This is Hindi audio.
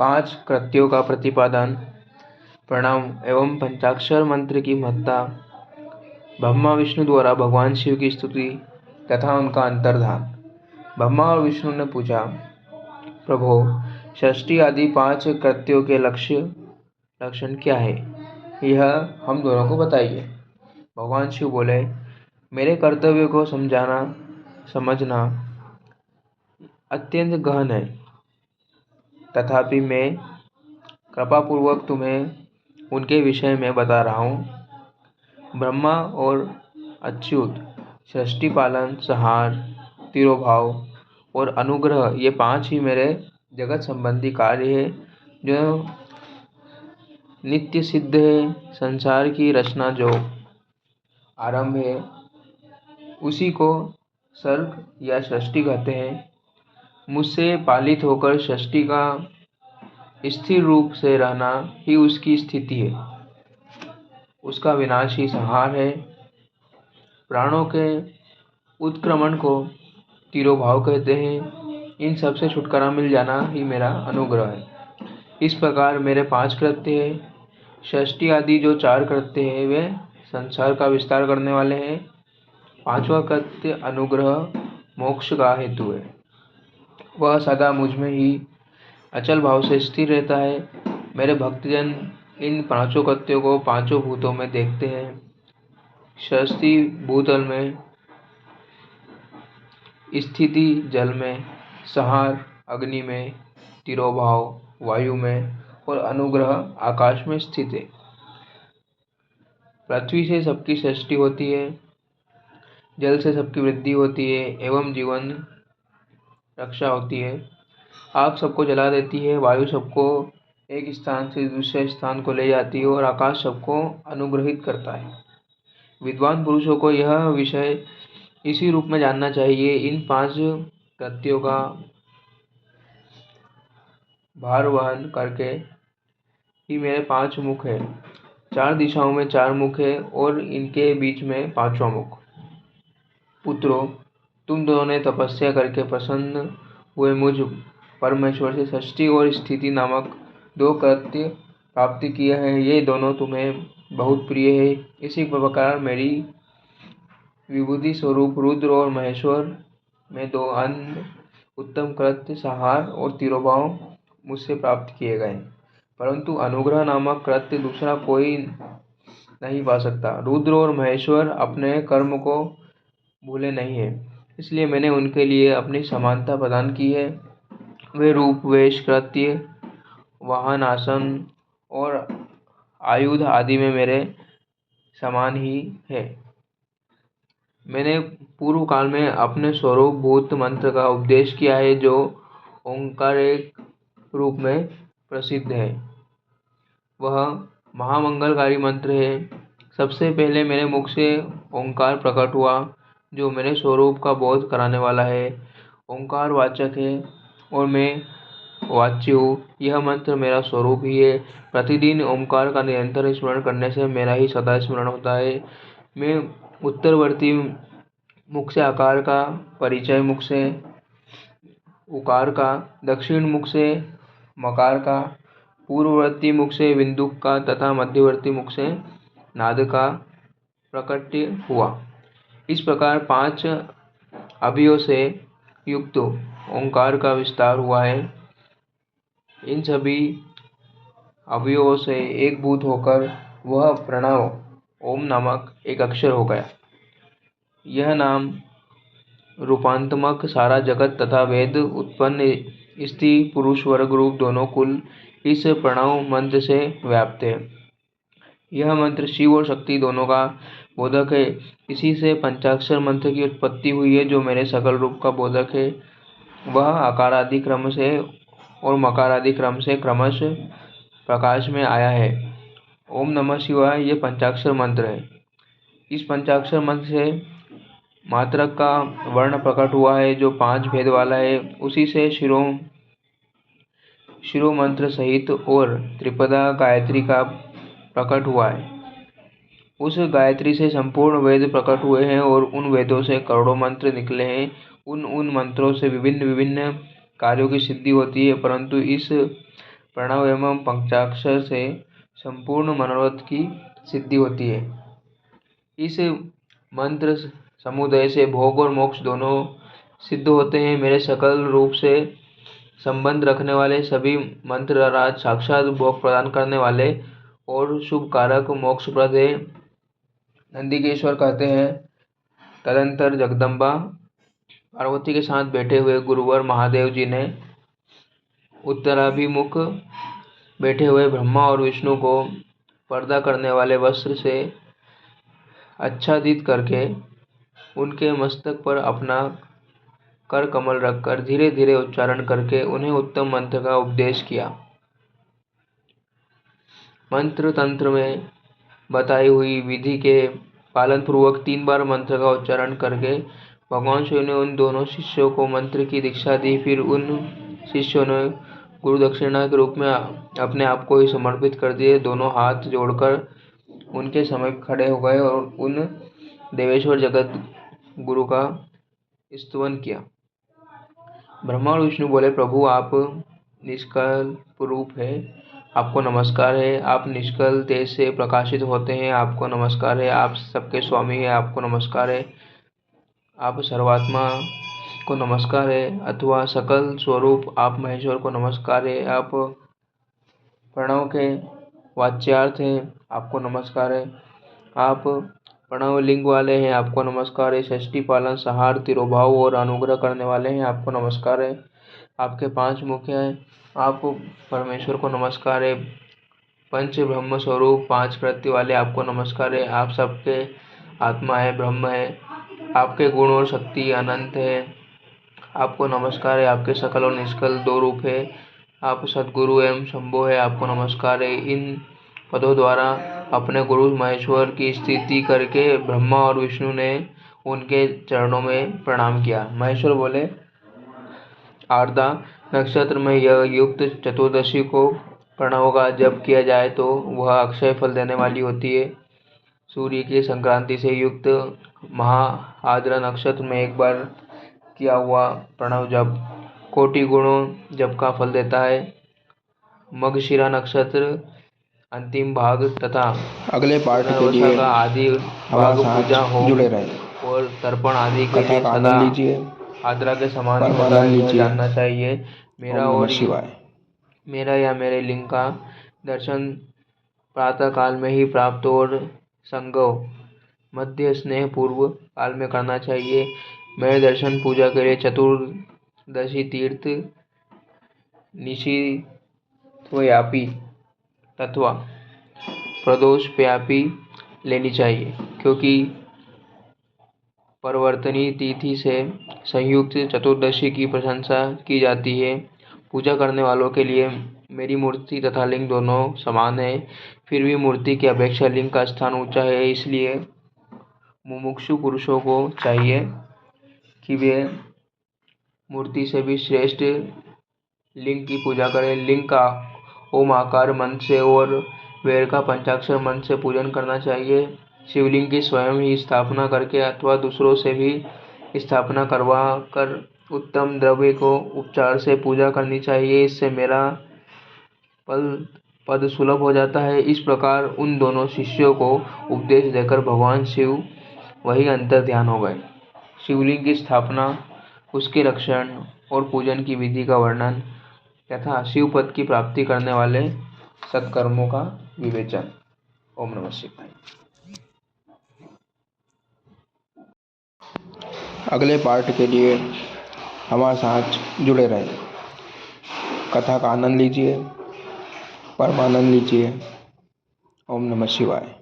5 कृत्यों का प्रतिपादन, प्रणाम एवं पंचाक्षर मंत्र की महत्ता, ब्रह्मा विष्णु द्वारा भगवान शिव की स्तुति तथा उनका अंतर्धान। ब्रह्मा और विष्णु ने पूछा, प्रभो, षष्ठी आदि 5 कृत्यों के लक्षण क्या है, यह हम दोनों को बताइए। भगवान शिव बोले, मेरे कर्तव्य को समझना अत्यंत गहन है, तथापि मैं कृपापूर्वक तुम्हें उनके विषय में बता रहा हूँ। ब्रह्मा और अच्युत, सृष्टि पालन, संहार, तिरोभाव और अनुग्रह, ये 5 ही मेरे जगत संबंधी कार्य है जो नित्य सिद्ध है। संसार की रचना जो आरंभ है उसी को सर्ग या सृष्टि कहते हैं। मुझसे पालित होकर सृष्टि का स्थिर रूप से रहना ही उसकी स्थिति है, उसका विनाश ही संहार है। प्राणों के उत्क्रमण को तिरोभाव कहते हैं। इन सब से छुटकारा मिल जाना ही मेरा अनुग्रह है। इस प्रकार मेरे 5 कृत्य हैं। षष्ठी आदि जो 4 कृत्य हैं वे संसार का विस्तार करने वाले हैं। 5वां कृत्य अनुग्रह मोक्ष का हेतु है। वह सदा मुझ में ही अचल भाव से स्थिर रहता है। मेरे भक्तजन इन 5 कृत्यों को 5 भूतों में देखते हैं। षष्ठी भूतल में, स्थिति जल में, संहार अग्नि में, तिरोभाव वायु में और अनुग्रह आकाश में स्थित है। पृथ्वी से सबकी सृष्टि होती है, जल से सबकी वृद्धि होती है एवं जीवन रक्षा होती है। आग सबको जला देती है, वायु सबको एक स्थान से दूसरे स्थान को ले जाती है और आकाश सबको अनुग्रहित करता है। विद्वान पुरुषों को यह विषय इसी रूप में जानना चाहिए। इन 5 कृत्यों का भार वहन करके ही मेरे 5 मुख है। 4 दिशाओं में 4 मुख है और इनके बीच में 5वां मुख। पुत्रों, तुम दोनों ने तपस्या करके प्रसन्न हुए मुझ परमेश्वर से सृष्टि और स्थिति नामक 2 कृत्य प्राप्त किए हैं। ये दोनों तुम्हें बहुत प्रिय है। इसी प्रकार मेरी विभूति स्वरूप रुद्र और महेश्वर में 2 अन्य उत्तम कृत्य संहार और तिरोभाव मुझसे प्राप्त किए गए, परंतु अनुग्रह नामक कृत्य दूसरा कोई नहीं पा सकता। रुद्र और महेश्वर अपने कर्म को भूले नहीं है, इसलिए मैंने उनके लिए अपनी समानता प्रदान की है। वे रूप, वेश, कृत्य, वाहन, आसन और आयुध आदि में मेरे समान ही है। मैंने पूर्व काल में अपने स्वरूप भूत मंत्र का उपदेश किया है जो ओंकार एक रूप में प्रसिद्ध है। वह महामंगलकारी मंत्र है। सबसे पहले मेरे मुख से ओंकार प्रकट हुआ जो मेरे स्वरूप का बोध कराने वाला है। ओंकार वाचक है और मैं वाच्य हूँ। यह मंत्र मेरा स्वरूप ही है। प्रतिदिन ओंकार का निरंतर स्मरण करने से मेरा ही सदा स्मरण होता है। मैं उत्तरवर्ती मुख से आकार का, परिचय मुख से उकार का, दक्षिण मुख से मकार का, पूर्ववर्ती मुख से बिंदुक का तथा मध्यवर्ती मुख से नाद का प्रकट्य हुआ। इस प्रकार 5 अवयवों से युक्त ओंकार का विस्तार हुआ है। इन सभी अवयवों से एक भूत होकर वह प्रणव ओम नामक एक अक्षर हो गया। यह नाम रूपांतमक सारा जगत तथा वेद उत्पन्न स्त्री पुरुष वर्ग रूप दोनों कुल इस प्रणव मंत्र से व्याप्त है। यह मंत्र शिव और शक्ति दोनों का बोधक है। इसी से पंचाक्षर मंत्र की उत्पत्ति हुई है जो मेरे सकल रूप का बोधक है। वह आकारादि क्रम से और मकारादि क्रम से क्रमश प्रकाश में आया है। ओम नमः शिवाय ये पंचाक्षर मंत्र है। इस पंचाक्षर मंत्र से मात्रक का वर्ण प्रकट हुआ है जो 5 भेद वाला है। उसी से शिरो मंत्र सहित और त्रिपदा गायत्री का प्रकट हुआ है। उस गायत्री से संपूर्ण वेद प्रकट हुए हैं और उन वेदों से करोड़ों मंत्र निकले हैं। उन मंत्रों से विभिन्न विभिन्न कार्यों की सिद्धि होती है, परंतु इस प्रणव एवं पंचाक्षर से संपूर्ण मनोरथ की सिद्धि होती है। इस मंत्र समुदाय से भोग और मोक्ष दोनों सिद्ध होते हैं। मेरे सकल रूप से संबंध रखने वाले सभी मंत्र राज साक्षात भोग प्रदान करने वाले और शुभ कारक मोक्षप्रद है। नंदिकेश्वर कहते हैं, तदंतर जगदम्बा पार्वती के साथ बैठे हुए गुरुवर महादेव जी ने उत्तराभिमुख बैठे हुए ब्रह्मा और विष्णु को पर्दा करने वाले वस्त्र से आच्छादित करके उनके मस्तक पर अपना कर कमल रखकर धीरे धीरे उच्चारण करके उन्हें उत्तम मंत्र का उपदेश किया। मंत्र तंत्र में बताई हुई विधि के पालन पूर्वक 3 बार मंत्र का उच्चारण करके भगवान शिव ने उन दोनों शिष्यों को मंत्र की दीक्षा दी। फिर उन शिष्यों ने गुरु दक्षिणा के रूप में अपने आप को ही समर्पित कर दिए। दोनों हाथ जोड़कर उनके समीप खड़े हो गए और उन देवेश्वर जगत गुरु का स्तुवन किया। ब्रह्मा और विष्णु बोले, प्रभु आप निष्कल्प रूप है, आपको नमस्कार है। आप निष्कल तेज से प्रकाशित होते हैं, आपको नमस्कार है। आप सबके स्वामी है, आपको नमस्कार है। आप सर्वात्मा को नमस्कार है, अथवा सकल स्वरूप आप महेश्वर को नमस्कार है। आप प्रणव के वाच्यार्थ हैं, आपको नमस्कार है। आप प्रणव लिंग वाले हैं, आपको नमस्कार है। षष्ठी पालन सहार तिरोभाव और अनुग्रह करने वाले हैं, आपको नमस्कार है। आपके 5 मुख हैं, आप परमेश्वर को नमस्कार है। पंच ब्रह्म स्वरूप 5 कृत्य वाले, आपको नमस्कार है। आप सबके आत्मा है, ब्रह्म है। आपके गुण और शक्ति अनंत है, आपको नमस्कार है। आपके सकल और निष्कल 2 रूप है। आप सद्गुरु एवं शंभो है, आपको नमस्कार है। इन पदों द्वारा अपने गुरु महेश्वर की स्तुति करके ब्रह्मा और विष्णु ने उनके चरणों में प्रणाम किया। महेश्वर बोले, आर्द्रा नक्षत्र में यह युक्त चतुर्दशी को प्रणव का जप किया जाए तो वह अक्षय फल देने वाली होती है। सूर्य की संक्रांति से युक्त महा आर्द्रा नक्षत्र में एक बार किया हुआ प्रणव जप कोटि गुणों जप का फल देता है। मगशिरा नक्षत्र अंतिम भाग तथा अगले पार्ट के लिए का आदि भाग पूजा हो जुड़े रहे और तर्पण आदि के लिए कथा का आनंद लीजिए, आद्रा के समान ही होता है, यह जानना चाहिए। मेरा ओम नमः और शिवाय। मेरा या मेरे लिंग का दर्शन प्रातः काल में ही प्राप्त और संगव मध्य स्नेह पूर्व काल में करना चाहिए। मेरे दर्शन पूजा के लिए चतुर्दशी तीर्थ निशित्वयापी तत्वा प्रदोष व्यापी लेनी चाहिए, क्योंकि परिवर्तनी तिथि से संयुक्त चतुर्दशी की प्रशंसा की जाती है। पूजा करने वालों के लिए मेरी मूर्ति तथा लिंग दोनों समान है, फिर भी मूर्ति की अपेक्षा लिंग का स्थान ऊंचा है। इसलिए मुमुक्षु पुरुषों को चाहिए कि वे मूर्ति से भी श्रेष्ठ लिंग की पूजा करें। लिंग का ओम आकार मंत्र से और वेद का पंचाक्षर मंत्र से पूजन करना चाहिए। शिवलिंग की स्वयं ही स्थापना करके अथवा दूसरों से भी स्थापना करवा कर उत्तम द्रव्य को उपचार से पूजा करनी चाहिए। इससे मेरा पद सुलभ हो जाता है। इस प्रकार उन दोनों शिष्यों को उपदेश देकर भगवान शिव वही अंतर ध्यान हो गए। शिवलिंग की स्थापना, उसके रक्षण और पूजन की विधि का वर्णन तथा शिव पद की प्राप्ति करने वाले सत्कर्मों का विवेचन। ओम नमः शिवाय। अगले पार्ट के लिए हमारे साथ जुड़े रहे कथा का आनंद लीजिए, परमानंद लीजिए। ओम नमः शिवाय।